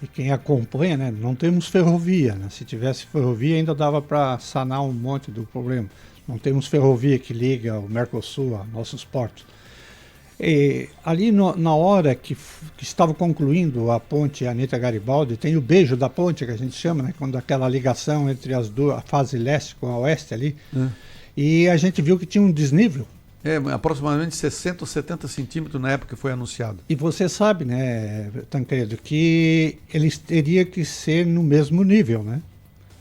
e quem acompanha, né, não temos ferrovia, né? Se tivesse ferrovia ainda dava para sanar um monte do problema. Não temos ferrovia que liga o Mercosul a nossos portos. E ali na hora que estava concluindo a ponte Anita Garibaldi, tem o beijo da ponte que a gente chama, né, quando aquela ligação entre as duas, a fase leste com a oeste ali, e a gente viu que tinha um desnível. Aproximadamente 60 ou 70 centímetros na época que foi anunciado. E você sabe, né, Tancredo, que eles teriam que ser no mesmo nível, né?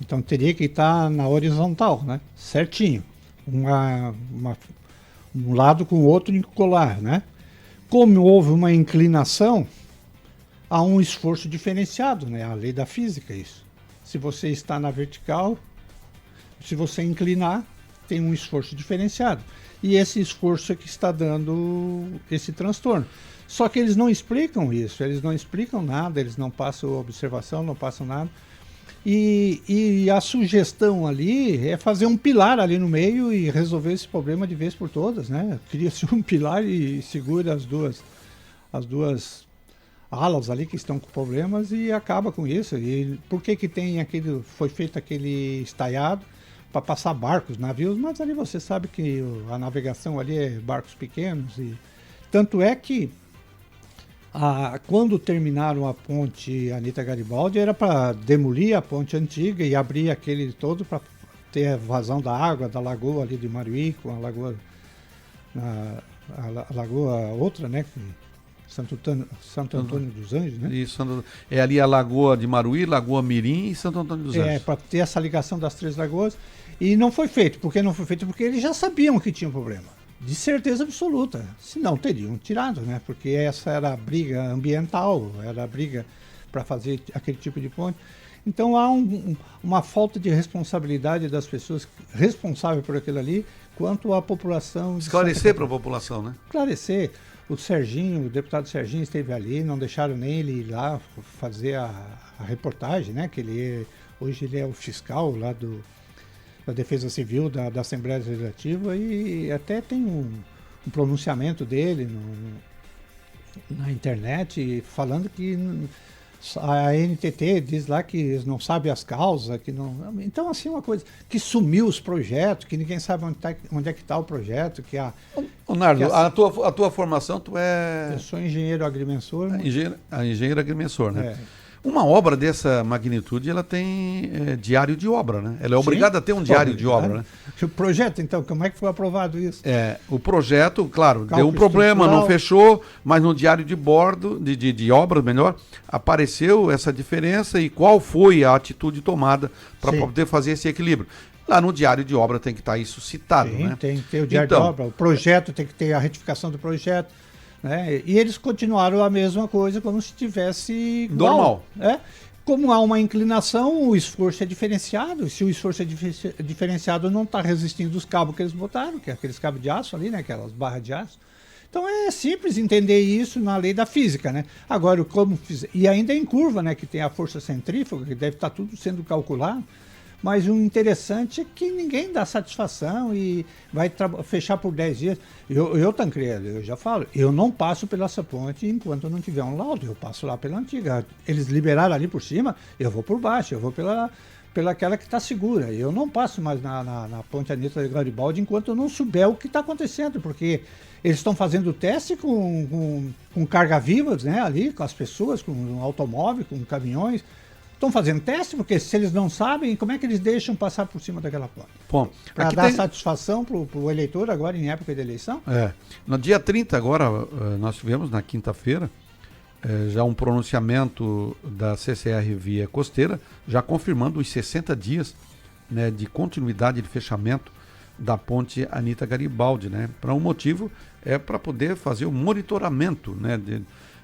Então teria que estar na horizontal, né? Certinho. Um lado com o outro colar, né? Como houve uma inclinação, há um esforço diferenciado, né? A lei da física, isso. Se você está na vertical, se você inclinar, tem um esforço diferenciado. E esse esforço é que está dando esse transtorno. Só que eles não explicam isso, eles não explicam nada, eles não passam observação, não passam nada. E a sugestão ali é fazer um pilar ali no meio e resolver esse problema de vez por todas, né? Cria-se um pilar e segura as duas alas ali que estão com problemas e acaba com isso. E por que tem foi feito aquele estaiado? Para passar barcos, navios, mas ali você sabe que a navegação ali é barcos pequenos. E tanto é que quando terminaram a ponte Anita Garibaldi era para demolir a ponte antiga e abrir aquele todo para ter a vazão da água da lagoa ali de Maruí, com a lagoa outra, né? Santo Antônio dos Anjos, né? Isso, é ali a Lagoa de Maruí, Lagoa Mirim e Santo Antônio dos Anjos. É, para ter essa ligação das três lagoas. E não foi feito. Por que não foi feito? Porque eles já sabiam que tinha um problema. De certeza absoluta. Senão teriam tirado, né? Porque essa era a briga ambiental, era a briga para fazer aquele tipo de ponte. Então há uma falta de responsabilidade das pessoas responsáveis por aquilo ali, quanto à população. Esclarecer para a população, né? Esclarecer. O deputado Serginho esteve ali, não deixaram nem ele ir lá fazer a reportagem, né? Que hoje ele é o fiscal lá da Defesa Civil da Assembleia Legislativa e até tem um pronunciamento dele na internet falando que a NTT diz lá que eles não sabem as causas, que não. Então, assim, uma coisa que sumiu os projetos, que ninguém sabe onde é que está o projeto, que a. Nardo, a tua formação, tu é. Eu sou engenheiro agrimensor. Engenheiro agrimensor, né? É. Uma obra dessa magnitude, ela tem diário de obra, né? Ela é obrigada a ter um diário de obra, né? O projeto, então, como é que foi aprovado isso? O projeto, claro, deu um problema, não fechou, mas no diário de bordo, de obra, melhor, apareceu essa diferença e qual foi a atitude tomada para poder fazer esse equilíbrio. Lá no diário de obra tem que estar isso citado, né? Tem que ter o diário de obra, o projeto tem que ter a retificação do projeto. Né? E eles continuaram a mesma coisa como se tivesse normal. Como há uma inclinação, o esforço é diferenciado. Se o esforço é diferenciado, não está resistindo os cabos que eles botaram, que é aqueles cabos de aço ali, né? Aquelas barras de aço. Então é simples entender isso na lei da física, né? Agora, e ainda em curva, né? Que tem a força centrífuga, que deve estar tudo sendo calculado. Mas o interessante é que ninguém dá satisfação e vai fechar por 10 dias. Tancredo, eu já falo, eu não passo pela essa ponte enquanto não tiver um laudo, eu passo lá pela antiga. Eles liberaram ali por cima, eu vou por baixo, eu vou pela aquela que está segura. Eu não passo mais na ponte Anita Garibaldi enquanto eu não souber o que está acontecendo, porque eles estão fazendo teste com carga-vivas, né, ali, com as pessoas, com um automóvel, com caminhões. Estão fazendo teste, porque se eles não sabem, como é que eles deixam passar por cima daquela ponte? Para dar satisfação para o eleitor agora em época de eleição? No dia 30 agora, nós tivemos na quinta-feira, já um pronunciamento da CCR Via Costeira, já confirmando os 60 dias, né, de continuidade de fechamento da ponte Anita Garibaldi, né? Para um motivo, para poder fazer o monitoramento, né,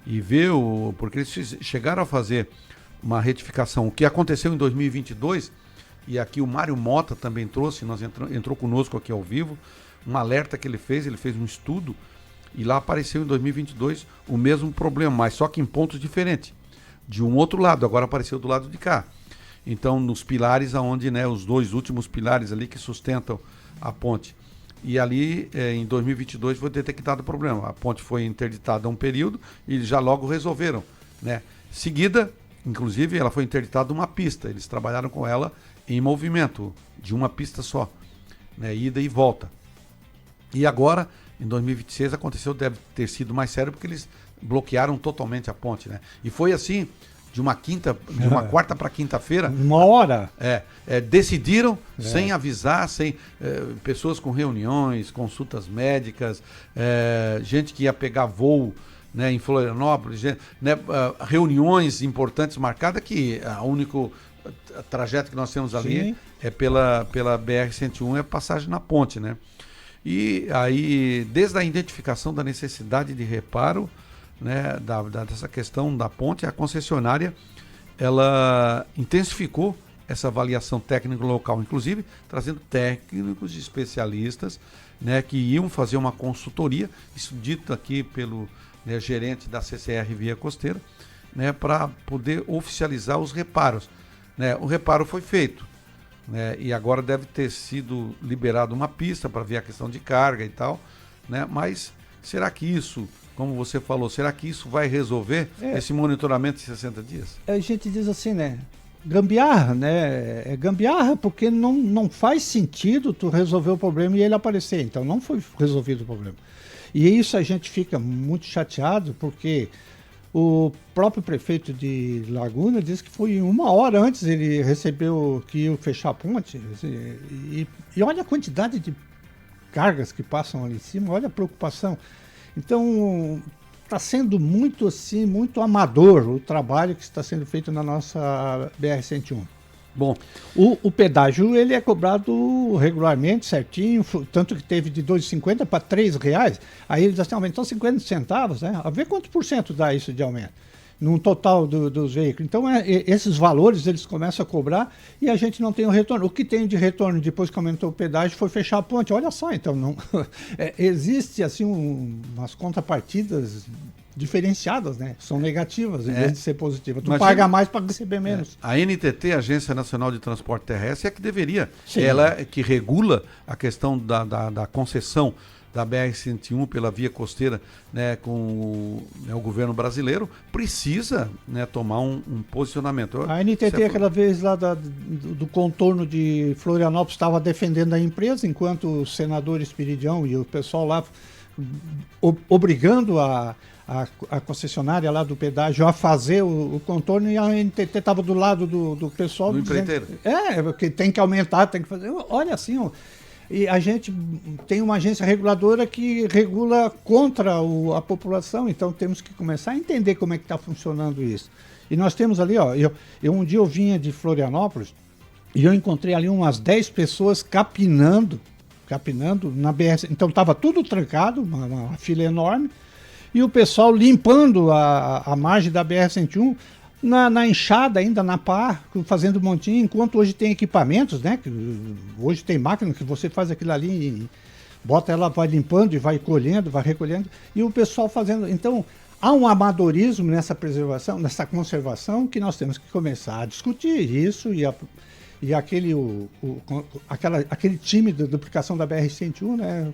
e ver porque eles chegaram a fazer uma retificação, o que aconteceu em 2022, e aqui o Mário Mota também trouxe, entrou conosco aqui ao vivo, um alerta que ele fez um estudo, e lá apareceu em 2022 o mesmo problema, mas só que em pontos diferentes, de um outro lado, agora apareceu do lado de cá. Então, nos pilares, onde, né, os dois últimos pilares ali que sustentam a ponte. E ali, em 2022, foi detectado o problema. A ponte foi interditada um período e já logo resolveram, né? Seguida, Inclusive, ela foi interditada uma pista. Eles trabalharam com ela em movimento, de uma pista só, né, ida e volta. E agora, em 2026, aconteceu, deve ter sido mais sério, porque eles bloquearam totalmente a ponte, né? E foi assim, de uma quarta para quinta-feira. Uma hora. Decidiram, sem avisar, sem pessoas com reuniões, consultas médicas, gente que ia pegar voo, né, em Florianópolis, reuniões importantes marcadas, que o único trajeto que nós temos ali Sim. é pela BR-101, é passagem na ponte, né? E aí, desde a identificação da necessidade de reparo, né, dessa questão da ponte, a concessionária ela intensificou essa avaliação técnica local, inclusive trazendo técnicos e especialistas, né, que iam fazer uma consultoria, isso dito aqui pelo, né, gerente da CCR Via Costeira, né, para poder oficializar os reparos, né? O reparo foi feito, né, e agora deve ter sido liberado uma pista para ver a questão de carga e tal, né? Mas será que isso, como você falou, será que isso vai resolver esse monitoramento de 60 dias? A gente diz assim, né? Gambiarra, né? É gambiarra porque não faz sentido tu resolver o problema e ele aparecer. Então não foi resolvido o problema. E isso a gente fica muito chateado porque o próprio prefeito de Laguna disse que foi 1 hora antes ele recebeu que ia fechar a ponte. E olha a quantidade de cargas que passam ali em cima, olha a preocupação. Então, está sendo muito assim, muito amador o trabalho que está sendo feito na nossa BR-101. Bom, o pedágio ele é cobrado regularmente, certinho, tanto que teve de R$ 2,50 para R$ 3,00. Aí eles assim, aumentou 50 centavos, né? A ver quanto por cento dá isso de aumento no total dos veículos. Então, esses valores eles começam a cobrar e a gente não tem o retorno. O que tem de retorno depois que aumentou o pedágio foi fechar a ponte. Olha só, então, não existe assim umas contrapartidas diferenciadas, né? São negativas em vez de ser positivas. Tu paga mais para receber menos. A NTT, Agência Nacional de Transporte Terrestre, é que deveria, Sim. Ela é que regula a questão da concessão da BR-101 pela via costeira, né, com o governo brasileiro, precisa, né, tomar um posicionamento. A NTT, aquela vez lá do contorno de Florianópolis, estava defendendo a empresa, enquanto o senador Espiridião e o pessoal lá obrigando a concessionária lá do pedágio a fazer o contorno, e a NTT estava do lado do pessoal. Do empreiteiro. Porque tem que aumentar, tem que fazer. Olha assim, ó. E a gente tem uma agência reguladora que regula contra a população, então temos que começar a entender como é que está funcionando isso. E nós temos ali, ó, um dia eu vinha de Florianópolis e eu encontrei ali umas 10 pessoas capinando na BR. Então estava tudo trancado, uma fila enorme, e o pessoal limpando a margem da BR-101, na enxada ainda, na pá, fazendo montinho, enquanto hoje tem equipamentos, né? Hoje tem máquina que você faz aquilo ali e bota ela, vai limpando e vai colhendo, vai recolhendo, e o pessoal fazendo. Então, há um amadorismo nessa preservação, nessa conservação, que nós temos que começar a discutir isso, e aquele time de duplicação da BR-101, né,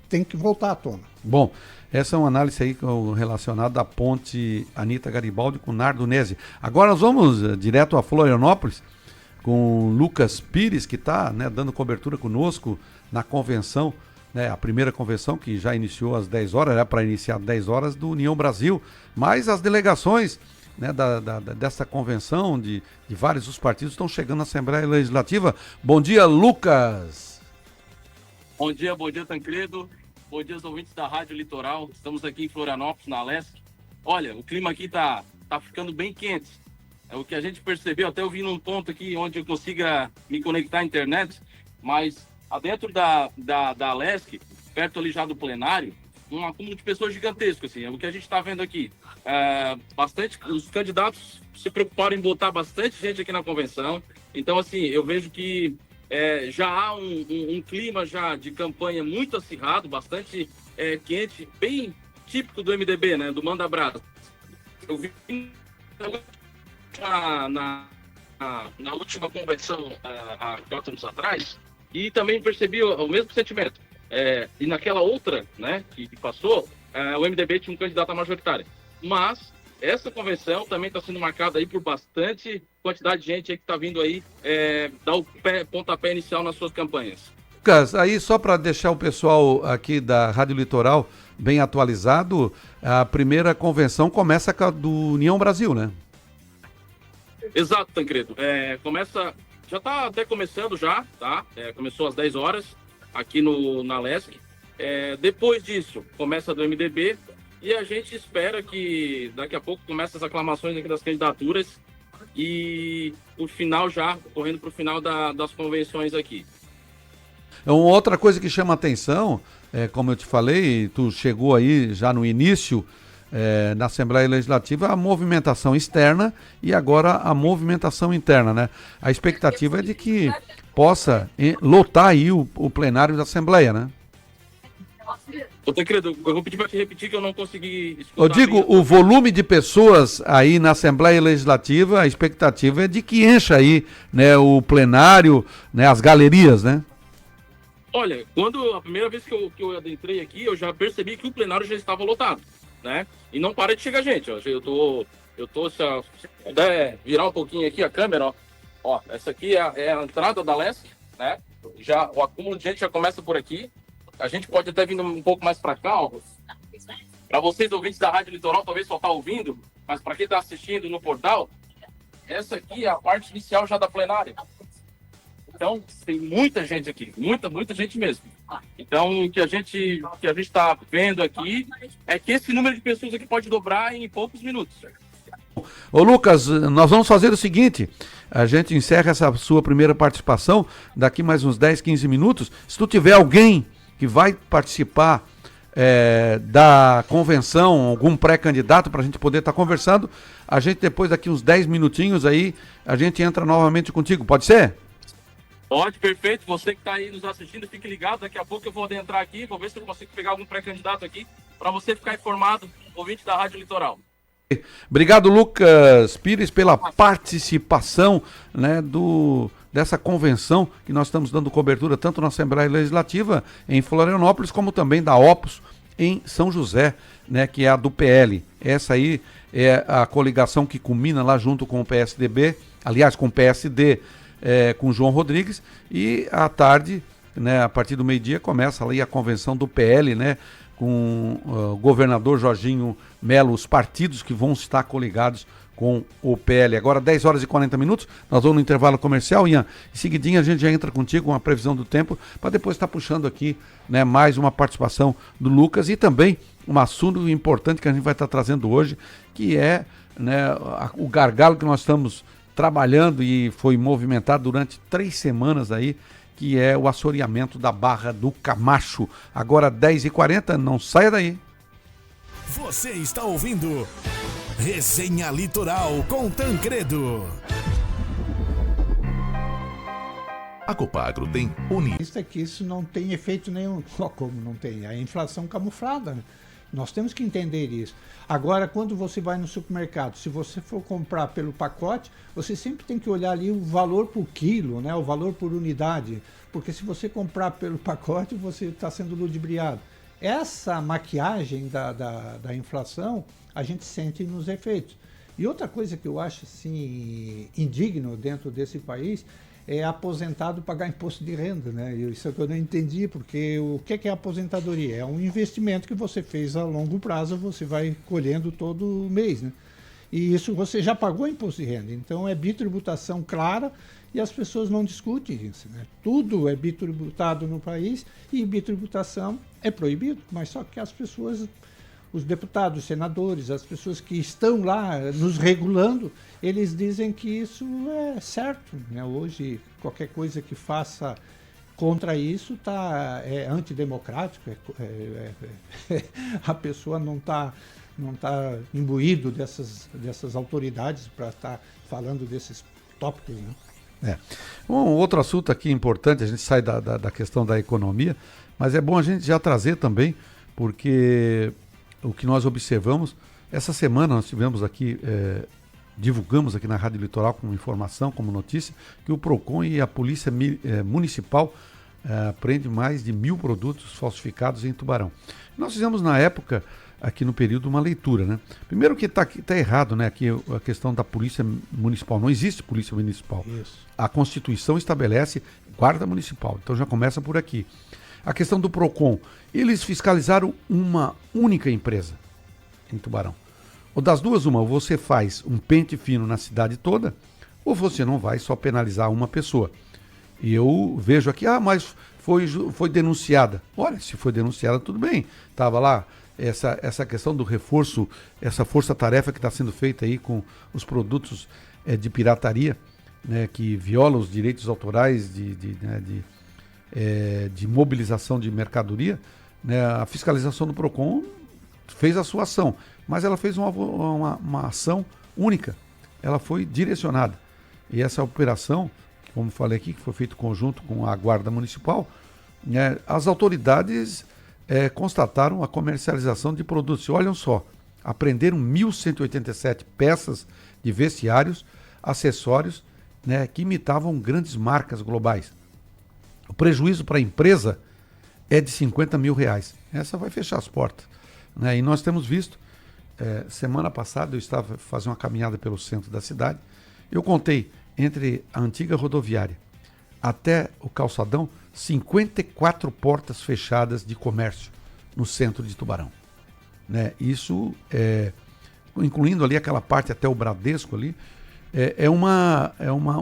tem que voltar à tona. Bom, essa é uma análise aí relacionada à ponte Anita Garibaldi com Nardo Nese. Agora nós vamos direto a Florianópolis com Lucas Pires, que está, né, dando cobertura conosco na convenção, né, a primeira convenção que já iniciou às 10 horas, era para iniciar às 10 horas do União Brasil, mas as delegações, né, dessa convenção de vários dos partidos estão chegando na Assembleia Legislativa. Bom dia, Lucas! Bom dia, Tancredo. Bom dia aos ouvintes da Rádio Litoral. Estamos aqui em Florianópolis, na Leste. Olha, o clima aqui tá ficando bem quente. É o que a gente percebeu. Até eu vim num ponto aqui onde eu consiga me conectar à internet, mas dentro da Leste, perto ali já do plenário, um acúmulo de pessoas gigantesco, assim. É o que a gente está vendo aqui. Os candidatos se preocuparam em botar bastante gente aqui na convenção. Então, assim, eu vejo que já há um clima já de campanha muito acirrado, bastante quente, bem típico do MDB, né, do Manda Brasa. Eu vi na última convenção, há 4 anos atrás, e também percebi o mesmo sentimento. E naquela outra, né, que passou, o MDB tinha um candidato à majoritária. Mas essa convenção também está sendo marcada aí por bastante quantidade de gente aí que está vindo aí dar o pontapé inicial nas suas campanhas. Lucas, aí só para deixar o pessoal aqui da Rádio Litoral bem atualizado, a primeira convenção começa com a do União Brasil, né? Exato, Tancredo. Já está até começando já, tá? Começou às 10 horas aqui na LESC. Depois disso, começa a do MDB e a gente espera que daqui a pouco comece as aclamações aqui das candidaturas e o final já, correndo para o final das convenções aqui. Uma outra coisa que chama atenção, como eu te falei, tu chegou aí já no início na Assembleia Legislativa, a movimentação externa e agora a movimentação interna, né? A expectativa é de que possa lotar aí o plenário da Assembleia, né? Ô, Tancredo, eu vou pedir para te repetir que eu não consegui escutar. Eu digo, o volume de pessoas aí na Assembleia Legislativa, a expectativa é de que encha aí, né, o plenário, né, as galerias, né? Olha, a primeira vez que eu adentrei aqui, eu já percebi que o plenário já estava lotado, né? E não para de chegar gente, ó. Se puder virar um pouquinho aqui a câmera, ó, essa aqui é a entrada da LESC, né? Já, o acúmulo de gente já começa por aqui. A gente pode até vir um pouco mais para cá, ó. Para vocês ouvintes da Rádio Litoral, talvez só tá ouvindo, mas para quem está assistindo no portal, essa aqui é a parte inicial já da plenária. Então, tem muita gente aqui, muita gente mesmo. Então, o que a gente está vendo aqui é que esse número de pessoas aqui pode dobrar em poucos minutos. Ô Lucas, nós vamos fazer o seguinte, a gente encerra essa sua primeira participação daqui mais uns 10, 15 minutos. Se tu tiver alguém que vai participar da convenção, algum pré-candidato para a gente poder estar conversando, a gente depois daqui uns 10 minutinhos aí, a gente entra novamente contigo, pode ser? Pode, perfeito. Você que está aí nos assistindo, fique ligado. Daqui a pouco eu vou adentrar aqui, vou ver se eu consigo pegar algum pré-candidato aqui, para você ficar informado, ouvinte da Rádio Litoral. Obrigado, Lucas Pires, pela participação, né, dessa convenção que nós estamos dando cobertura tanto na Assembleia Legislativa em Florianópolis, como também da Opus em São José, né, que é a do PL. Essa aí é a coligação que culmina lá junto com o PSDB, aliás, com o PSD, com o João Rodrigues, e à tarde, né, a partir do meio-dia, começa ali a convenção do PL, né, com o governador Jorginho Melo, os partidos que vão estar coligados com o PL. Agora 10 horas e 40 minutos, nós vamos no intervalo comercial, Ian, em seguidinho a gente já entra contigo com a previsão do tempo, para depois estar puxando aqui, né, mais uma participação do Lucas e também um assunto importante que a gente vai estar trazendo hoje, que é, né, o gargalo que nós estamos trabalhando e foi movimentado durante 3 semanas aí, que é o assoreamento da Barra do Camacho. Agora 10h40, não saia daí. Você está ouvindo Resenha Litoral com Tancredo. A Copagro tem Isso aqui, isso não tem efeito nenhum. Como não tem? A inflação camuflada, né? Nós temos que entender isso. Agora, quando você vai no supermercado, se você for comprar pelo pacote, você sempre tem que olhar ali o valor por quilo, né? O valor por unidade. Porque se você comprar pelo pacote, você está sendo ludibriado. Essa maquiagem da inflação, a gente sente nos efeitos. E outra coisa que eu acho assim, indigno dentro desse país é aposentado pagar imposto de renda, né? Isso é que eu não entendi, porque o que é aposentadoria? É um investimento que você fez a longo prazo, você vai colhendo todo mês, né? E isso você já pagou imposto de renda, então é bitributação clara e as pessoas não discutem isso, né? Tudo é bitributado no país e bitributação é proibido, mas só que as pessoas, os deputados, os senadores, as pessoas que estão lá nos regulando, eles dizem que isso é certo, né? Hoje, qualquer coisa que faça contra isso é antidemocrático, a pessoa não está imbuído dessas autoridades para estar falando desses tópicos, né? Um outro assunto aqui importante, a gente sai da questão da economia, mas é bom a gente já trazer também, porque o que nós observamos, essa semana nós tivemos aqui, divulgamos aqui na Rádio Litoral como informação, como notícia, que o PROCON e a Polícia Municipal prende mais de 1.000 produtos falsificados em Tubarão. Nós fizemos na época aqui no período uma leitura, né? Primeiro que tá errado, né? Aqui a questão da polícia municipal. Não existe polícia municipal. Isso. A Constituição estabelece guarda municipal. Então já começa por aqui. A questão do PROCON. Eles fiscalizaram uma única empresa em Tubarão. Ou das duas, uma, ou você faz um pente fino na cidade toda, ou você não vai só penalizar uma pessoa. E eu vejo aqui, mas foi denunciada. Olha, se foi denunciada, tudo bem. Estava lá essa questão do reforço, essa força-tarefa que está sendo feita aí com os produtos de pirataria, né, que violam os direitos autorais de mobilização de mercadoria, né, a fiscalização do PROCON fez a sua ação, mas ela fez uma ação única, ela foi direcionada. E essa operação, como falei aqui, que foi feito conjunto com a Guarda Municipal, né, as autoridades constataram a comercialização de produtos. Olhem só, apreenderam 1.187 peças de vestiários, acessórios, né, que imitavam grandes marcas globais. O prejuízo para a empresa é de R$50 mil. Essa vai fechar as portas, né? E nós temos visto, semana passada eu estava fazendo uma caminhada pelo centro da cidade, eu contei entre a antiga rodoviária até o calçadão, 54 portas fechadas de comércio no centro de Tubarão, né? Isso, incluindo ali aquela parte até o Bradesco ali,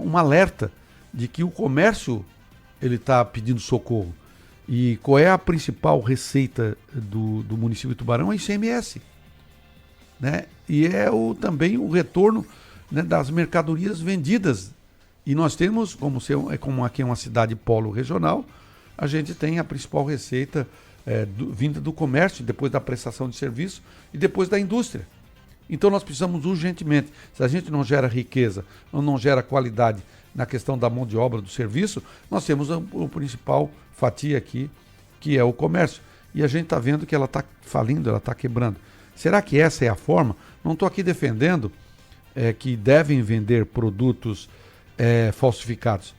um alerta de que o comércio ele está pedindo socorro. E qual é a principal receita do município de Tubarão? É ICMS, né? E também o retorno, né, das mercadorias vendidas. E nós temos, como aqui é uma cidade polo regional, a gente tem a principal receita vinda do comércio, depois da prestação de serviço e depois da indústria. Então nós precisamos urgentemente, se a gente não gera riqueza, ou não gera qualidade na questão da mão de obra do serviço, nós temos o principal fatia aqui, que é o comércio. E a gente está vendo que ela está falindo, ela está quebrando. Será que essa é a forma? Não estou aqui defendendo que devem vender produtos falsificados.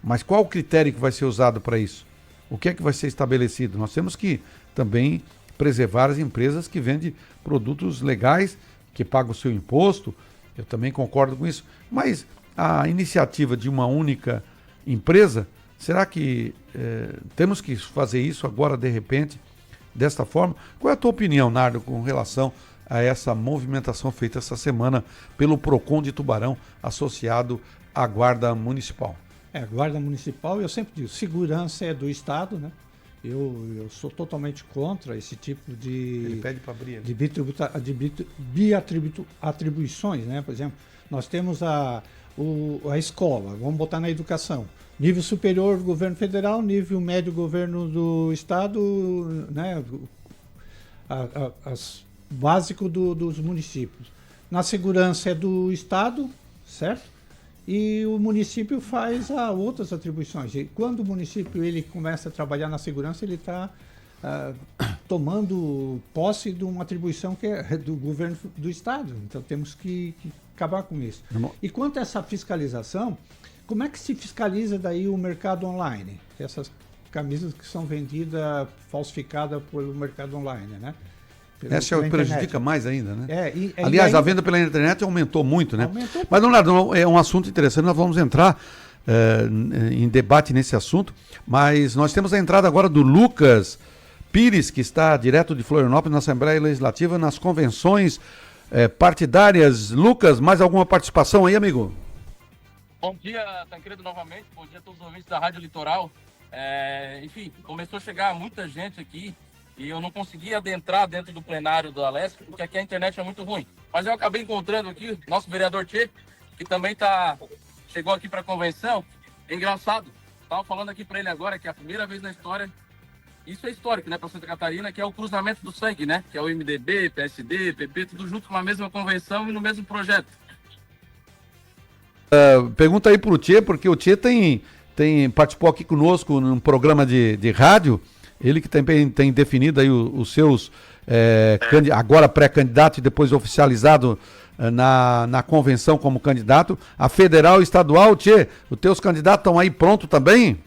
Mas qual o critério que vai ser usado para isso? O que é que vai ser estabelecido? Nós temos que também preservar as empresas que vendem produtos legais, que pagam o seu imposto. Eu também concordo com isso. Mas a iniciativa de uma única empresa, será que temos que fazer isso agora, de repente, desta forma? Qual é a tua opinião, Nardo, com relação a essa movimentação feita essa semana pelo PROCON de Tubarão, associado à Guarda Municipal? A Guarda Municipal, eu sempre digo, segurança é do Estado, né? Eu sou totalmente contra esse tipo Ele pede para abrir. atribuições, né? Por exemplo, nós temos a escola, vamos botar na educação. Nível superior, governo federal, nível médio, governo do Estado, né? Básico dos municípios. Na segurança é do Estado, certo? E o município faz outras atribuições. E quando o município ele começa a trabalhar na segurança, ele está tomando posse de uma atribuição que é do governo do Estado. Então temos que acabar com isso. E quanto a essa fiscalização, como é que se fiscaliza daí o mercado online? Essas camisas que são vendidas, falsificadas pelo mercado online, né? Essa prejudica mais ainda, né? Aliás, a venda pela internet aumentou muito, né? Mas, Leonardo, é um assunto interessante, nós vamos entrar em debate nesse assunto, mas nós temos a entrada agora do Lucas Pires, que está direto de Florianópolis, na Assembleia Legislativa, nas convenções partidárias. Lucas, mais alguma participação aí, amigo? Bom dia, Tancredo, novamente. Bom dia a todos os ouvintes da Rádio Litoral. Enfim, começou a chegar muita gente aqui e eu não consegui adentrar dentro do plenário do Alesc, porque aqui a internet é muito ruim. Mas eu acabei encontrando aqui o nosso vereador Tchê, que também chegou aqui para a convenção. É engraçado, estava falando aqui para ele agora que é a primeira vez na história, isso é histórico, né, para Santa Catarina, que é o cruzamento do sangue, né, que é o MDB, PSD, PP, tudo junto na mesma convenção e no mesmo projeto. Pergunta aí pro Tchê, porque o Tchê participou aqui conosco num programa de rádio. Ele que também tem definido aí os seus, agora pré-candidato e depois oficializado na convenção como candidato, a federal e estadual. Tchê, os teus candidatos estão aí prontos também?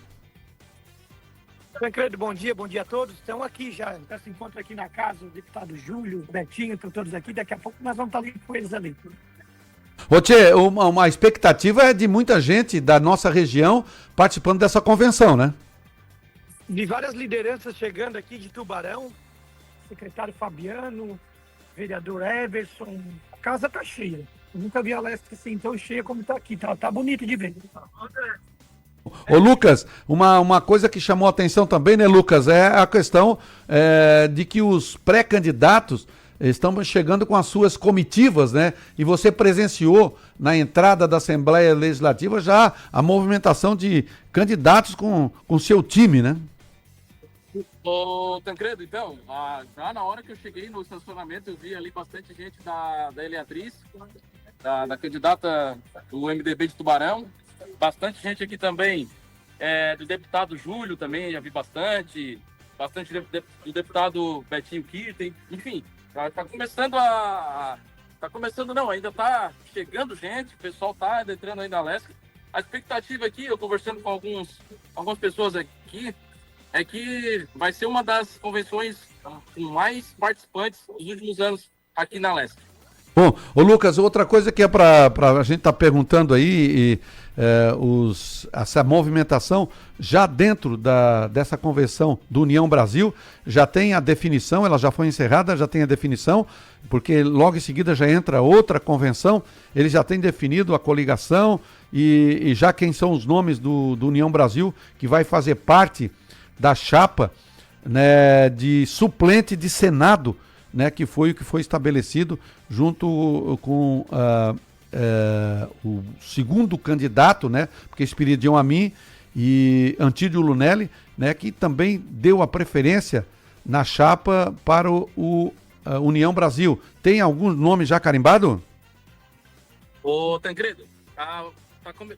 Tancredo, bom dia a todos. Estão aqui já se encontra aqui na casa, o deputado Júlio, o Betinho, estão todos aqui. Daqui a pouco nós vamos estar ali com eles ali. Ô Tchê, uma expectativa é de muita gente da nossa região participando dessa convenção, né? De várias lideranças chegando aqui de Tubarão, secretário Fabiano, vereador Everson, a casa tá cheia. Eu nunca vi a Leste assim tão cheia como tá aqui, tá bonito de ver. Ô Lucas, uma coisa que chamou a atenção também, né, Lucas, é a questão de que os pré-candidatos estão chegando com as suas comitivas, né? E você presenciou na entrada da Assembleia Legislativa já a movimentação de candidatos com seu time, né? Ô, Tancredo, então, já na hora que eu cheguei no estacionamento, eu vi ali bastante gente da Eliatriz, da candidata do MDB de Tubarão, bastante gente aqui também, do deputado Júlio também, já vi bastante do deputado Betinho Kirten, enfim, tá começando ainda tá chegando gente, o pessoal tá entrando aí na Leste. A expectativa aqui, eu conversando com algumas pessoas aqui, é que vai ser uma das convenções com mais participantes nos últimos anos aqui na Leste. Bom, ô Lucas, outra coisa que é para a gente tá perguntando aí, essa movimentação já dentro dessa convenção do União Brasil, já tem a definição, ela já foi encerrada, já tem a definição, porque logo em seguida já entra outra convenção, eles já têm definido a coligação e já quem são os nomes do União Brasil que vai fazer parte da chapa, né, de suplente de Senado, né, que foi o que foi estabelecido junto com o segundo candidato, né, porque Espiridion Amin e Antídio Lunelli, né, que também deu a preferência na chapa para o União Brasil. Tem algum nome já carimbado? Ô, Tancredo,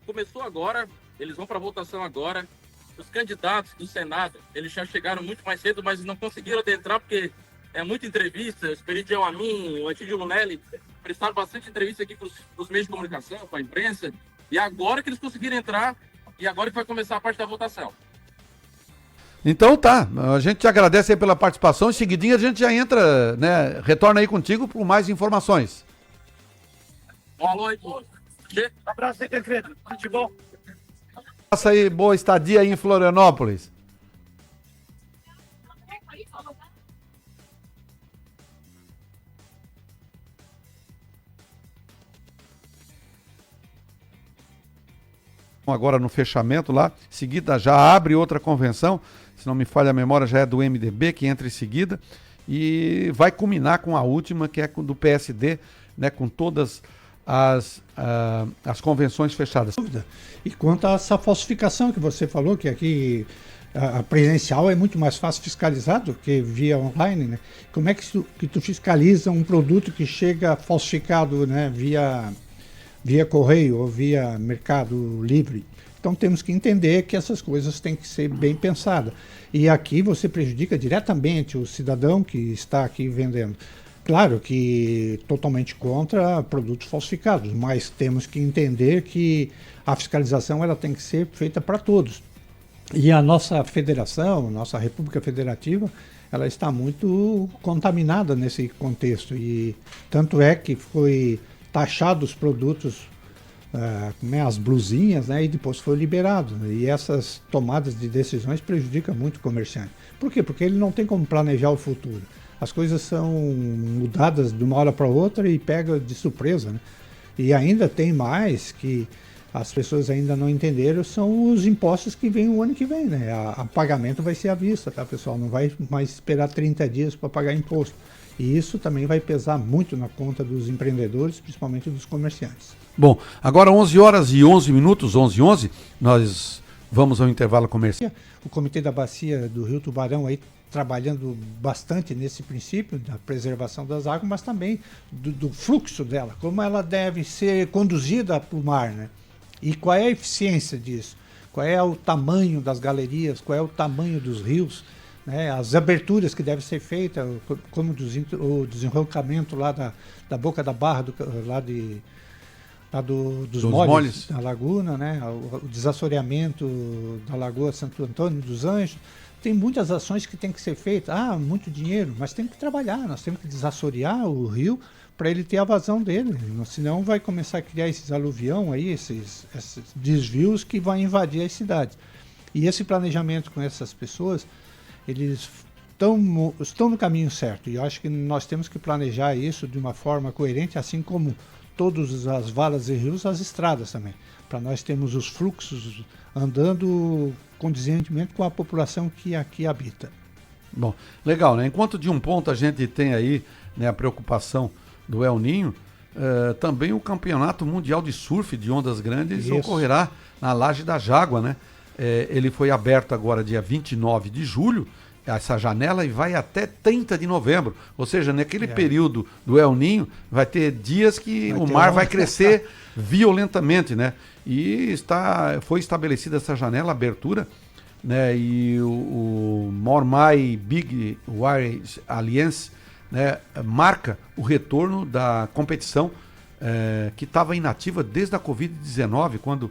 começou agora, eles vão para votação agora. Os candidatos do Senado, eles já chegaram muito mais cedo, mas não conseguiram adentrar porque é muita entrevista. O Espiridion Amin, o Antídio Lunelli prestaram bastante entrevista aqui para os meios de comunicação, para a imprensa, e agora que eles conseguiram entrar, e agora que vai começar a parte da votação. Então tá, a gente te agradece aí pela participação, em seguidinha a gente já entra, né, retorna aí contigo por mais informações. Um alô aí, Abraço aí, Tancredo, tudo de bom? Passa aí, boa estadia aí em Florianópolis. Agora no fechamento lá, em seguida já abre outra convenção, se não me falha a memória já é do MDB que entra em seguida e vai culminar com a última que é do PSD, né, com todas as convenções fechadas. E quanto a essa falsificação que você falou, que aqui a presencial é muito mais fácil fiscalizar do que via online, né? Como é que tu fiscaliza um produto que chega falsificado, né, via correio ou via Mercado Livre? Então temos que entender que essas coisas têm que ser bem pensadas. E aqui você prejudica diretamente o cidadão que está aqui vendendo. Claro que totalmente contra produtos falsificados, mas temos que entender que a fiscalização ela tem que ser feita para todos. E a nossa federação, nossa República Federativa, ela está muito contaminada nesse contexto. E tanto é que foi taxado os produtos, as blusinhas, né, e depois foi liberado. E essas tomadas de decisões prejudicam muito o comerciante. Por quê? Porque ele não tem como planejar o futuro. As coisas são mudadas de uma hora para outra e pega de surpresa, né? E ainda tem mais que as pessoas ainda não entenderam, são os impostos que vêm o ano que vem, né? A pagamento vai ser à vista, tá, pessoal? Não vai mais esperar 30 dias para pagar imposto. E isso também vai pesar muito na conta dos empreendedores, principalmente dos comerciantes. Bom, agora 11 horas e 11 minutos, 11h11, nós vamos ao intervalo comercial. O Comitê da Bacia do Rio Tubarão aí trabalhando bastante nesse princípio da preservação das águas, mas também do fluxo dela, como ela deve ser conduzida para o mar, né? E qual é a eficiência disso? Qual é o tamanho das galerias? Qual é o tamanho dos rios? Né? As aberturas que devem ser feitas, como o desenrolcamento lá da boca da barra, dos molhos da laguna, né? O desassoreamento da Lagoa Santo Antônio dos Anjos. tem muitas ações que tem que ser feitas. Muito dinheiro, mas tem que trabalhar, nós temos que desassorear o rio para ele ter a vazão dele, senão vai começar a criar esses aluvião aí, esses desvios que vão invadir as cidades. E esse planejamento com essas pessoas, eles estão no caminho certo, e eu acho que nós temos que planejar isso de uma forma coerente, assim como todas as valas e rios, as estradas também, para nós termos os fluxos andando condizentemente com a população que aqui habita. Bom, legal, né? Enquanto de um ponto a gente tem aí, né, a preocupação do El Ninho, também o Campeonato Mundial de Surf de Ondas Grandes ocorrerá na Laje da Jágua, né? Ele foi aberto agora dia 29 de julho, essa janela, e vai até 30 de novembro. Ou seja, naquele período do El Ninho, vai ter dias que o mar vai crescer violentamente, né? E foi estabelecida essa janela, abertura, né? E o Mormai Big Wire Alliance, né, marca o retorno da competição que estava inativa desde a Covid-19, quando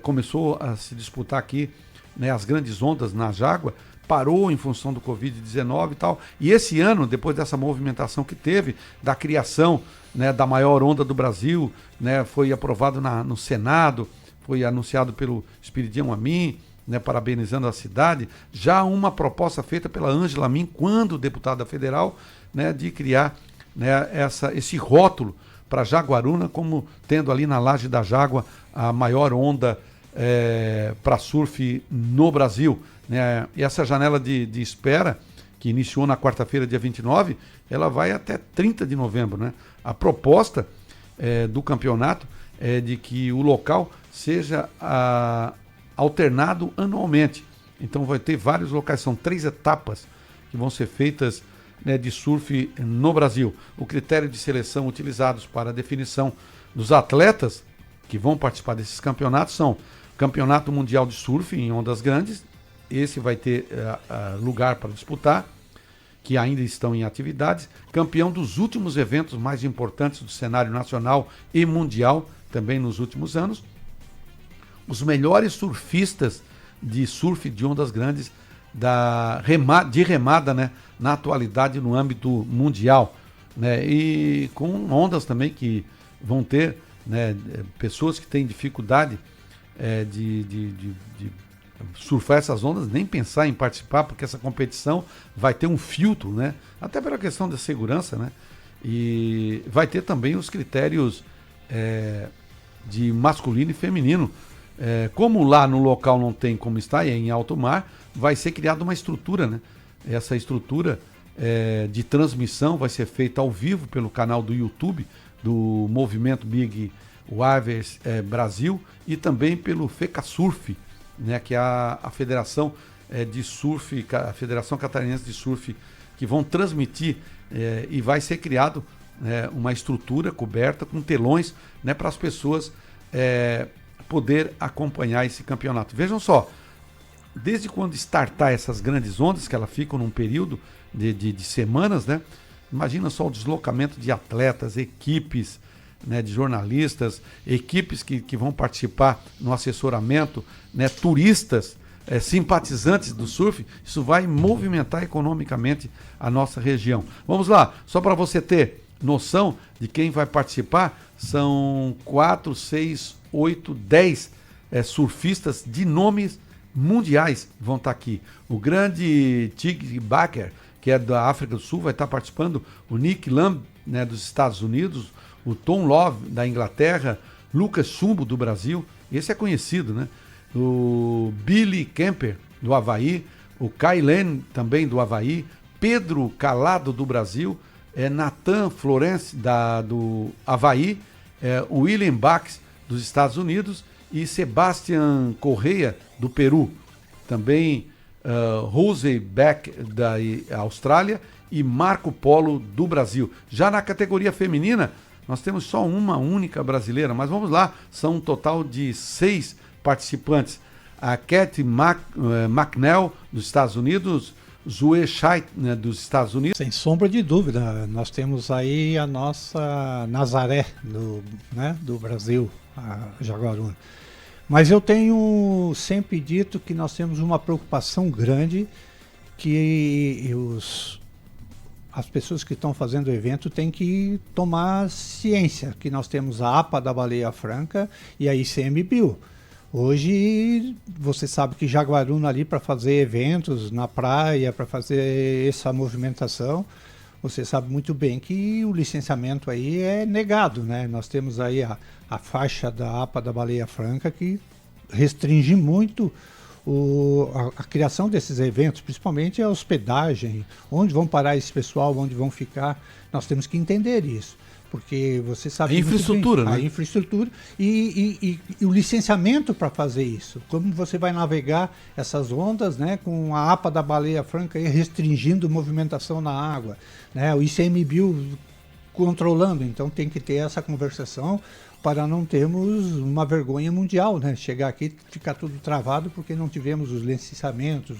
começou a se disputar aqui, né, as grandes ondas na Jágua, parou em função do Covid-19 e tal. E esse ano, depois dessa movimentação que teve, da criação, né, da maior onda do Brasil, né, foi aprovado no Senado, foi anunciado pelo Espiridião Amin, né, parabenizando a cidade, já uma proposta feita pela Ângela Amin, quando deputada federal, né, de criar, né, esse rótulo para Jaguaruna, como tendo ali na Laje da Jágua a maior onda para surf no Brasil, né? E essa janela de espera, que iniciou na quarta-feira, dia 29, ela vai até 30 de novembro. Né? A proposta do campeonato é de que o local seja alternado anualmente. Então vai ter vários locais, são 3 etapas que vão ser feitas, né, de surf no Brasil. O critério de seleção utilizados para a definição dos atletas que vão participar desses campeonatos são Campeonato Mundial de Surf em Ondas Grandes, esse vai ter lugar para disputar, que ainda estão em atividades, campeão dos últimos eventos mais importantes do cenário nacional e mundial, também nos últimos anos, os melhores surfistas de surf de ondas grandes de remada, né, na atualidade no âmbito mundial, né, e com ondas também que vão ter, né, pessoas que têm dificuldade de surfar essas ondas, nem pensar em participar, porque essa competição vai ter um filtro, né, até pela questão da segurança, né, e vai ter também os critérios de masculino e feminino. Como lá no local não tem como estar, é em alto mar, vai ser criada uma estrutura, né? Essa estrutura de transmissão vai ser feita ao vivo pelo canal do YouTube do Movimento Big Waves Brasil e também pelo FECASURF, né? Que é a Federação de Surf, a Federação Catarinense de Surf, que vão transmitir e vai ser criado uma estrutura coberta com telões, né, para as pessoas poder acompanhar esse campeonato. Vejam só, desde quando startar essas grandes ondas, que elas ficam num período de semanas, né? Imagina só o deslocamento de atletas, equipes, né, de jornalistas, equipes que vão participar no assessoramento, né, turistas, simpatizantes do surf. Isso vai movimentar economicamente a nossa região. Vamos lá, só para você ter noção de quem vai participar, são 4, 6, 8, 10 surfistas de nomes mundiais vão estar aqui. O grande Tig Baker, que é da África do Sul, vai estar participando. O Nick Lamb, né, dos Estados Unidos. O Tom Love, da Inglaterra. Lucas Chumbo, do Brasil. Esse é conhecido, né? O Billy Kemper, do Havaí. O Kailen, também do Havaí. Pedro Calado, do Brasil. Nathan Florence, do Havaí. O William Bax, dos Estados Unidos. E Sebastian Correia, do Peru. Também Rose Beck, da Austrália. E Marco Polo, do Brasil. Já na categoria feminina, nós temos só uma única brasileira, mas vamos lá, são um total de 6 participantes. A Cat McNeil, dos Estados Unidos, Zoe Scheidt, né, dos Estados Unidos. Sem sombra de dúvida, nós temos aí a nossa Nazaré do Brasil, a Jaguaruna. Mas eu tenho sempre dito que nós temos uma preocupação grande que as pessoas que estão fazendo o evento têm que tomar ciência, que nós temos a APA da Baleia Franca e a ICMBio. Hoje, você sabe que Jaguaruna ali para fazer eventos na praia, para fazer essa movimentação, você sabe muito bem que o licenciamento aí é negado, né? Nós temos aí a faixa da APA da Baleia Franca que restringe muito a criação desses eventos, principalmente a hospedagem, onde vão parar esse pessoal, onde vão ficar. Nós temos que entender isso, porque você sabe a infraestrutura, bem, né? A infraestrutura e o licenciamento para fazer isso. Como você vai navegar essas ondas, né, com a APA da Baleia Franca aí restringindo movimentação na água, né? O ICMBio controlando, então tem que ter essa conversação para não termos uma vergonha mundial, né? Chegar aqui e ficar tudo travado porque não tivemos os licenciamentos,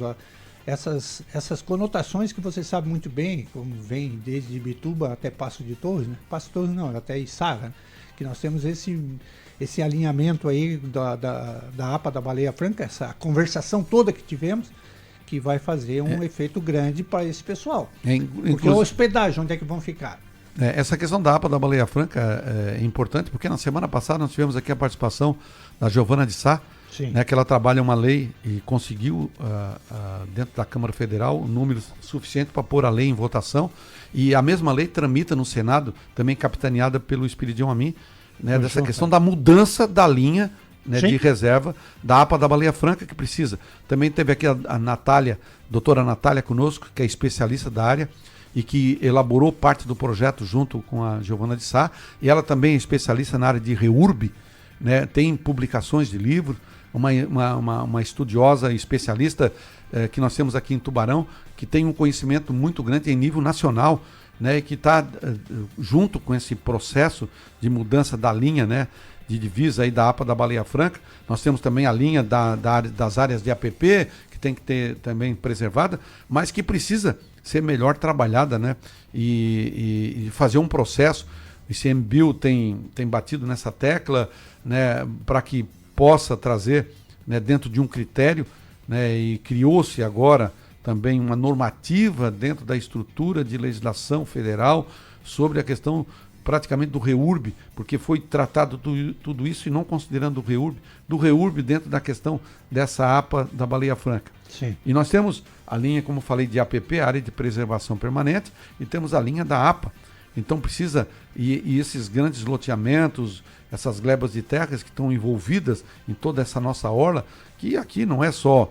essas conotações que você sabe muito bem, como vem desde Ibituba até Passo de Torres, né? Passo de Torres não, até Içara, né? Que nós temos esse alinhamento aí da APA da Baleia Franca, essa conversação toda que tivemos, que vai fazer um efeito grande para esse pessoal. Porque a hospedagem, onde é que vão ficar? Essa questão da APA da Baleia Franca é importante, porque na semana passada nós tivemos aqui a participação da Giovana de Sá, né, que ela trabalha uma lei e conseguiu, dentro da Câmara Federal, um número suficiente para pôr a lei em votação, e a mesma lei tramita no Senado, também capitaneada pelo Espiridião Amin, né, dessa questão da mudança da linha, né, de reserva da APA da Baleia Franca, que precisa. Também teve aqui a Natália, doutora Natália conosco, que é especialista da área, e que elaborou parte do projeto junto com a Giovana de Sá, e ela também é especialista na área de REURB, né, tem publicações de livros, uma estudiosa especialista que nós temos aqui em Tubarão, que tem um conhecimento muito grande em nível nacional, né, e que está junto com esse processo de mudança da linha, né, de divisa aí da APA da Baleia Franca. Nós temos também a linha das áreas de APP, que tem que ter também preservada, mas que precisa ser melhor trabalhada, né, e fazer um processo. O ICMBio tem batido nessa tecla, né, para que possa trazer, né, dentro de um critério, né, e criou-se agora também uma normativa dentro da estrutura de legislação federal sobre a questão praticamente do REURB, porque foi tratado tudo isso e não considerando do REURB dentro da questão dessa APA da Baleia Franca. Sim. E nós temos a linha, como falei, de APP, Área de Preservação Permanente, e temos a linha da APA. Então precisa, e esses grandes loteamentos, essas glebas de terras que estão envolvidas em toda essa nossa orla, que aqui não é só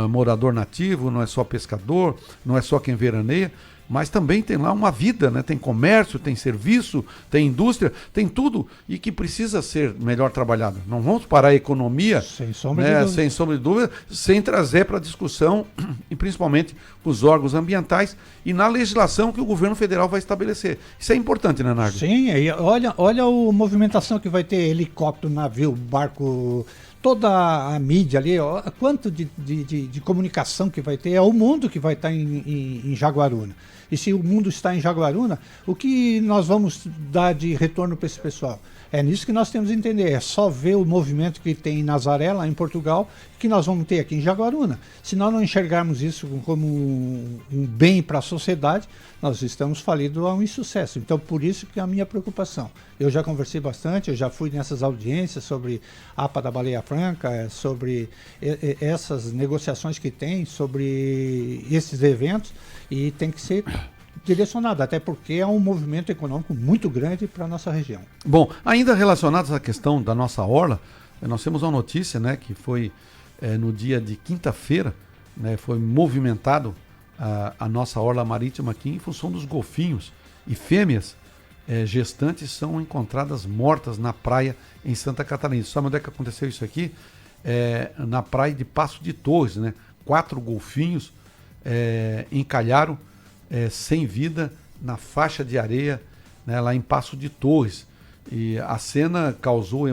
morador nativo, não é só pescador, não é só quem veraneia, mas também tem lá uma vida, né? Tem comércio, tem serviço, tem indústria, tem tudo, e que precisa ser melhor trabalhado. Não vamos parar a economia, sem sombra, né, de dúvida. sem sombra de dúvida, sem trazer para a discussão, e principalmente os órgãos ambientais e na legislação que o governo federal vai estabelecer. Isso é importante, né, Nardo? Sim, aí olha a movimentação que vai ter, helicóptero, navio, barco, toda a mídia ali, ó, quanto de comunicação que vai ter, é o mundo que vai estar em Jaguaruna. E se o mundo está em Jaguaruna, o que nós vamos dar de retorno para esse pessoal? É nisso que nós temos que entender, é só ver o movimento que tem em Nazaré, lá em Portugal, que nós vamos ter aqui em Jaguaruna. Se nós não enxergarmos isso como um bem para a sociedade, nós estamos falidos a um insucesso. Então, por isso que é a minha preocupação. Eu já conversei bastante, eu já fui nessas audiências sobre a APA da Baleia Franca, sobre essas negociações que tem, sobre esses eventos, e tem que ser direcionado, até porque é um movimento econômico muito grande para a nossa região. Bom, ainda relacionado à questão da nossa orla, nós temos uma notícia, né, que foi no dia de quinta-feira, né, foi movimentado a nossa orla marítima aqui em função dos golfinhos e fêmeas gestantes são encontradas mortas na praia em Santa Catarina. Sabe onde é que aconteceu isso aqui? Na praia de Passo de Torres, né? 4 golfinhos encalharam sem vida na faixa de areia, né, lá em Passo de Torres. E a cena causou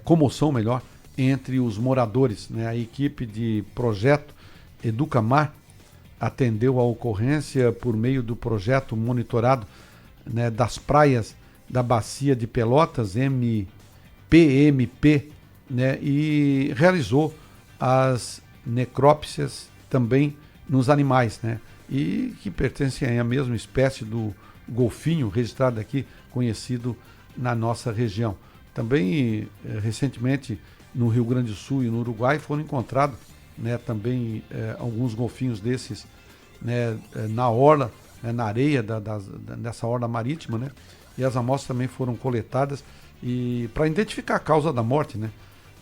comoção melhor, entre os moradores, né? A equipe de projeto Educamar atendeu a ocorrência por meio do projeto monitorado, né, das praias da Bacia de Pelotas, MPMP, né, e realizou as necrópsias também nos animais, né? E que pertencem à mesma espécie do golfinho registrado aqui, conhecido na nossa região. Também, recentemente, no Rio Grande do Sul e no Uruguai foram encontrados, né, também alguns golfinhos desses, né, na orla, né, na areia dessa orla marítima, né? E as amostras também foram coletadas e para identificar a causa da morte, né?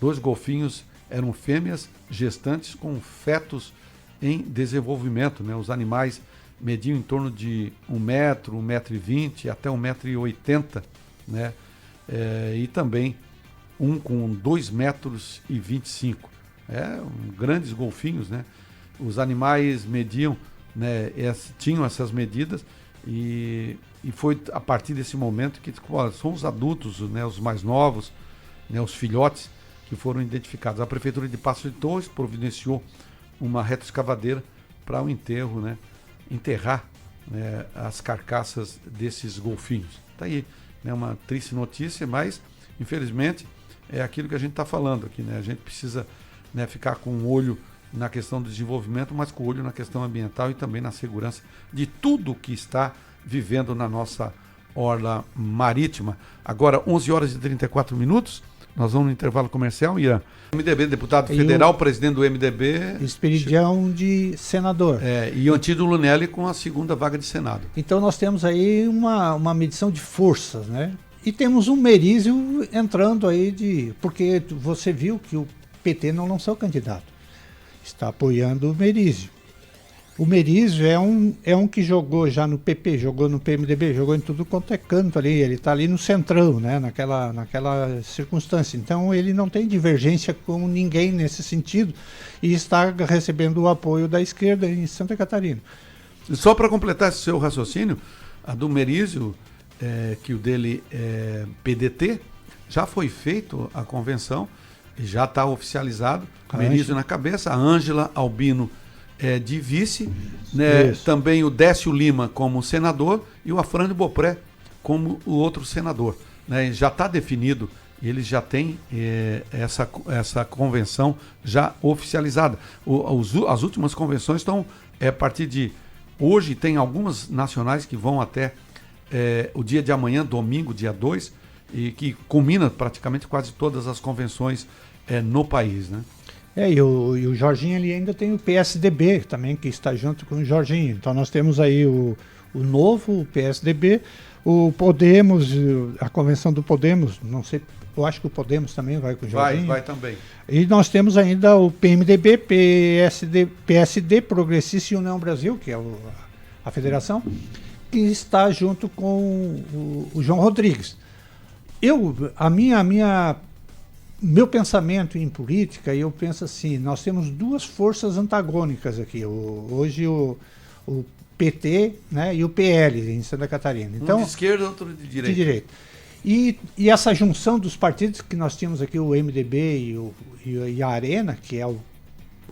2 golfinhos eram fêmeas gestantes com fetos em desenvolvimento, né? Os animais mediam em torno de 1 metro, 1,20 m até 1,80 m, né? E também um com 2,25 m. Grandes golfinhos, né? Os animais mediam, né, tinham essas medidas e foi a partir desse momento que são os adultos, né, os mais novos, né, os filhotes que foram identificados. A Prefeitura de Passo de Torres providenciou uma retroescavadeira para o enterro, né, enterrar, né, as carcaças desses golfinhos. Está aí, né, uma triste notícia, mas infelizmente é aquilo que a gente está falando aqui, né? A gente precisa, né, ficar com um olho na questão do desenvolvimento, mas com o olho na questão ambiental e também na segurança de tudo que está vivendo na nossa orla marítima. Agora, 11h34, nós vamos no intervalo comercial. Irã, MDB, deputado federal, presidente do MDB. Esperidião de senador. E o Antídio Lunelli com a segunda vaga de Senado. Então nós temos aí uma medição de forças, né? E temos um Merizio entrando aí porque você viu que o PT não lançou candidato. Está apoiando o Merizio. O Merizio é um que jogou já no PP, jogou no PMDB, jogou em tudo quanto é canto ali. Ele está ali no centrão, né? naquela circunstância. Então ele não tem divergência com ninguém nesse sentido e está recebendo o apoio da esquerda em Santa Catarina. Só para completar esse seu raciocínio, a do Merizio, que o dele é PDT, já foi feito a convenção, já está oficializado, Merizio na cabeça, a Ângela Albino de vice, né? Também o Décio Lima como senador e o Afrânio Bopré como o outro senador, né? Já está definido, eles já têm essa convenção já oficializada. As últimas convenções estão a partir de hoje, tem algumas nacionais que vão até o dia de amanhã, domingo, dia 2, e que culmina praticamente quase todas as convenções no país, né? E o Jorginho ali ainda tem o PSDB também, que está junto com o Jorginho. Então nós temos aí o novo, o PSDB, o Podemos, a convenção do Podemos, não sei, eu acho que o Podemos também vai com o Jorginho. Vai também. E nós temos ainda o PMDB, PSD, Progressista e União Brasil, que é a federação, que está junto com o João Rodrigues. Meu pensamento em política, eu penso assim, nós temos 2 forças antagônicas aqui, hoje o PT, né, e o PL em Santa Catarina. Então, um de esquerda, outro de direita. De direita. E essa junção dos partidos que nós tínhamos aqui, o MDB e a Arena, que é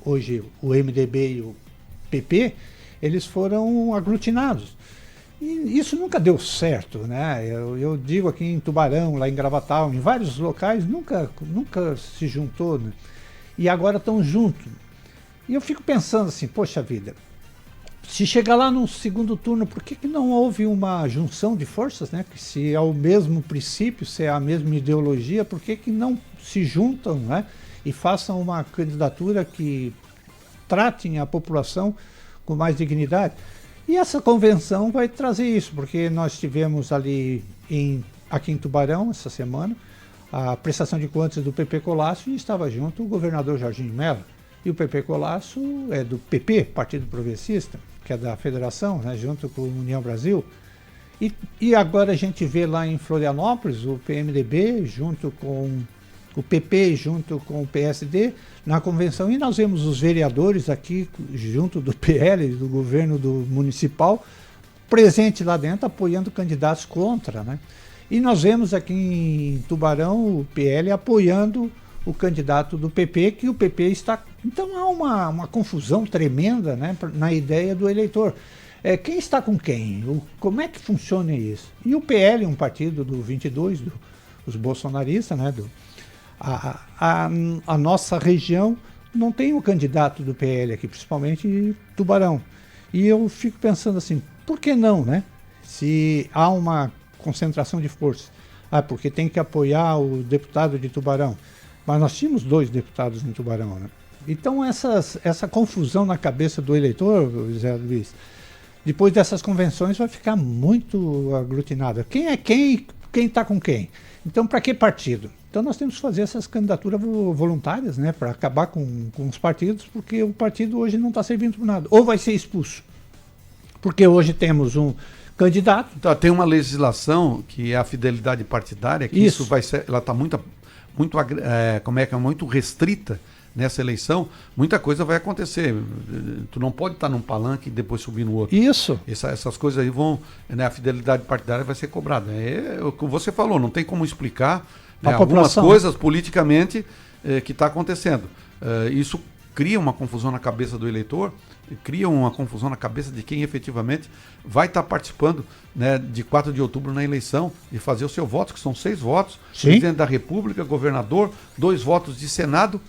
hoje o MDB e o PP, eles foram aglutinados. E isso nunca deu certo, né? Eu digo aqui em Tubarão, lá em Gravatal, em vários locais, nunca se juntou, né? E agora estão juntos. E eu fico pensando assim, poxa vida, se chegar lá no segundo turno, por que não houve uma junção de forças, né? Que se é o mesmo princípio, se é a mesma ideologia, por que não se juntam, né? E façam uma candidatura que tratem a população com mais dignidade? E essa convenção vai trazer isso, porque nós tivemos ali aqui em Tubarão, essa semana, a prestação de contas do PP Colasso e estava junto o governador Jorginho Mello. E o PP Colasso é do PP, Partido Progressista, que é da federação, né, junto com a União Brasil. E agora a gente vê lá em Florianópolis o PMDB junto com o PP, junto com o PSD, na convenção, e nós vemos os vereadores aqui, junto do PL, do governo do municipal, presente lá dentro, apoiando candidatos contra, né? E nós vemos aqui em Tubarão o PL apoiando o candidato do PP, que o PP está... Então há uma confusão tremenda, né, na ideia do eleitor. Quem está com quem? Como é que funciona isso? E o PL, um partido do 22, os bolsonaristas, né, a nossa região não tem um candidato do PL aqui, principalmente Tubarão. E eu fico pensando assim, por que não, né? Se há uma concentração de forças. Porque tem que apoiar o deputado de Tubarão. Mas nós tínhamos 2 deputados em Tubarão, né? Então essa confusão na cabeça do eleitor, Zé Luiz, depois dessas convenções vai ficar muito aglutinada. Quem é quem está com quem? Então, para que partido? Então, nós temos que fazer essas candidaturas voluntárias, né, para acabar com os partidos, porque o partido hoje não está servindo para nada. Ou vai ser expulso. Porque hoje temos um candidato. Então, tem uma legislação que é a fidelidade partidária, que isso vai ser, ela está muito restrita nessa eleição. Muita coisa vai acontecer. Tu não pode estar num palanque e depois subir no outro. Isso. Essas coisas aí vão, né, a fidelidade partidária vai ser cobrada. É o que você falou, não tem como explicar, né, algumas coisas politicamente que está acontecendo. Isso cria uma confusão na cabeça do eleitor, cria uma confusão na cabeça de quem efetivamente vai estar participando, né, de 4 de outubro na eleição e fazer o seu voto, que são 6 votos, Sim. Presidente da República, governador, 2 votos de Senado,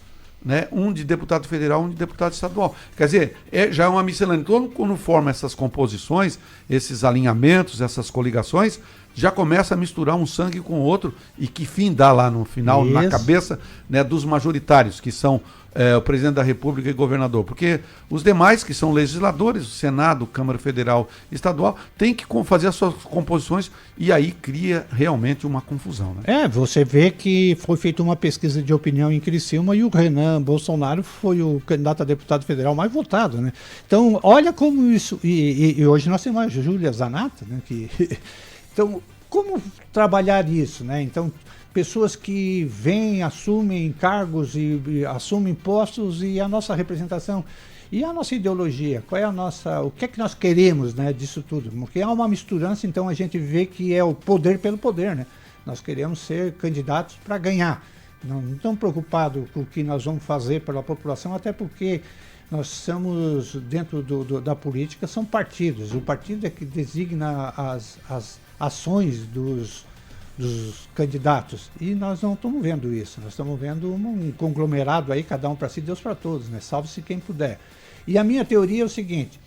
né, 1 de deputado federal, 1 de deputado estadual. Quer dizer, já é uma miscelânea. Então, quando forma essas composições, esses alinhamentos, essas coligações, já começa a misturar um sangue com o outro e que fim dá lá no final, na cabeça, né, dos majoritários, que são o presidente da República e governador. Porque os demais, que são legisladores, o Senado, Câmara Federal, Estadual, tem que fazer as suas composições e aí cria realmente uma confusão. Né? Você vê que foi feita uma pesquisa de opinião em Criciúma e o Renan Bolsonaro foi o candidato a deputado federal mais votado, né? Então, olha como isso... E hoje nós temos a Júlia Zanata, né? Então, como trabalhar isso, né? Então, pessoas que vêm, assumem cargos e assumem postos e a nossa representação e a nossa ideologia, o que é que nós queremos, né, disso tudo? Porque há uma misturança, então a gente vê que é o poder pelo poder, né? Nós queremos ser candidatos para ganhar, não estamos preocupados com o que nós vamos fazer pela população, até porque nós somos, dentro da política, são partidos. O partido é que designa as ações dos candidatos. E nós não estamos vendo isso. Nós estamos vendo um conglomerado aí, cada um para si, Deus para todos, né? Salve-se quem puder. E a minha teoria é o seguinte: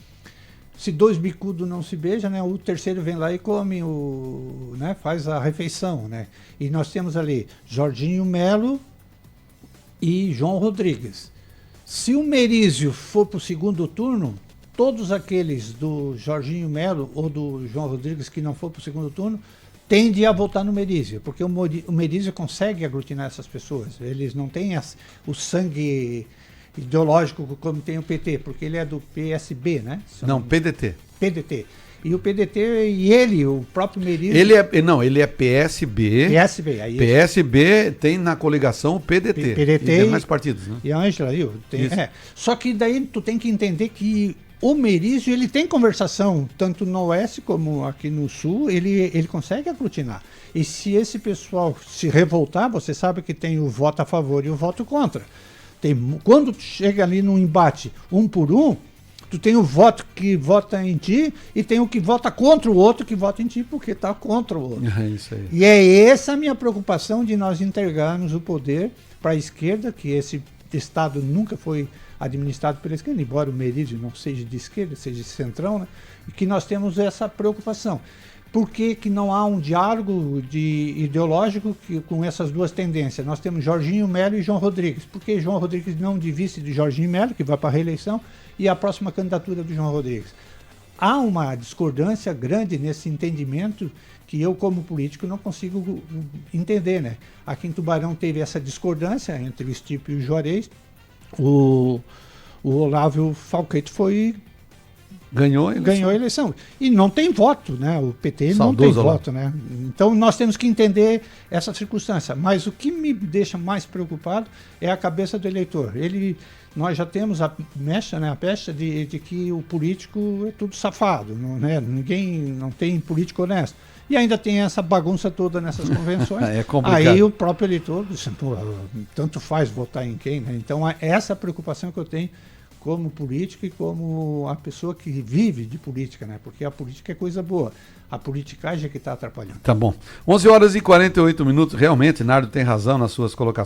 se 2 bicudos não se beijam, né, o terceiro vem lá e come, né, faz a refeição, né? E nós temos ali Jorginho Melo e João Rodrigues. Se o Merizio for para o segundo turno, todos aqueles do Jorginho Melo ou do João Rodrigues que não for para o segundo turno tendem a votar no Merizio, porque o Merizio consegue aglutinar essas pessoas. Eles não têm o sangue ideológico como tem o PT, porque ele é do PSB, né? Não, PDT. PDT. E o PDT, e ele, o próprio Merizio... Ele é PSB. PSB. Aí PSB tem na coligação o PDT. PDT e demais partidos, né? E a Ângela, Só que daí tu tem que entender que o Merizio, ele tem conversação, tanto no Oeste como aqui no Sul, ele consegue aglutinar. E se esse pessoal se revoltar, você sabe que tem o voto a favor e o voto contra. Quando tu chega ali num embate 1 por 1, tu tem o voto que vota em ti e tem o que vota contra o outro que vota em ti porque está contra o outro. É isso aí. E é essa a minha preocupação de nós entregarmos o poder para a esquerda, que esse Estado nunca foi administrado pela esquerda, embora o Merizio não seja de esquerda, seja de centrão, né? E que nós temos essa preocupação. Por que não há um diálogo ideológico com essas duas tendências? Nós temos Jorginho Melo e João Rodrigues. Por que João Rodrigues não de vice de Jorginho Melo, que vai para a reeleição, e a próxima candidatura do João Rodrigues? Há uma discordância grande nesse entendimento que eu, como político, não consigo entender, né? Aqui em Tubarão teve essa discordância entre o Stipe e o Juarez. O Olávio Falquete ganhou a eleição. E não tem voto, né? O PT não tem voto, né? Então nós temos que entender essa circunstância. Mas o que me deixa mais preocupado é a cabeça do eleitor. Nós já temos a pecha de que o político é tudo safado, ninguém não tem político honesto. E ainda tem essa bagunça toda nessas convenções. É complicado. Aí o próprio eleitor diz, tanto faz votar em quem, né? Então é essa preocupação que eu tenho como político e como a pessoa que vive de política, né? Porque a política é coisa boa. A politicagem é que está atrapalhando. Tá bom. 11h48, realmente, Nardo tem razão nas suas colocações.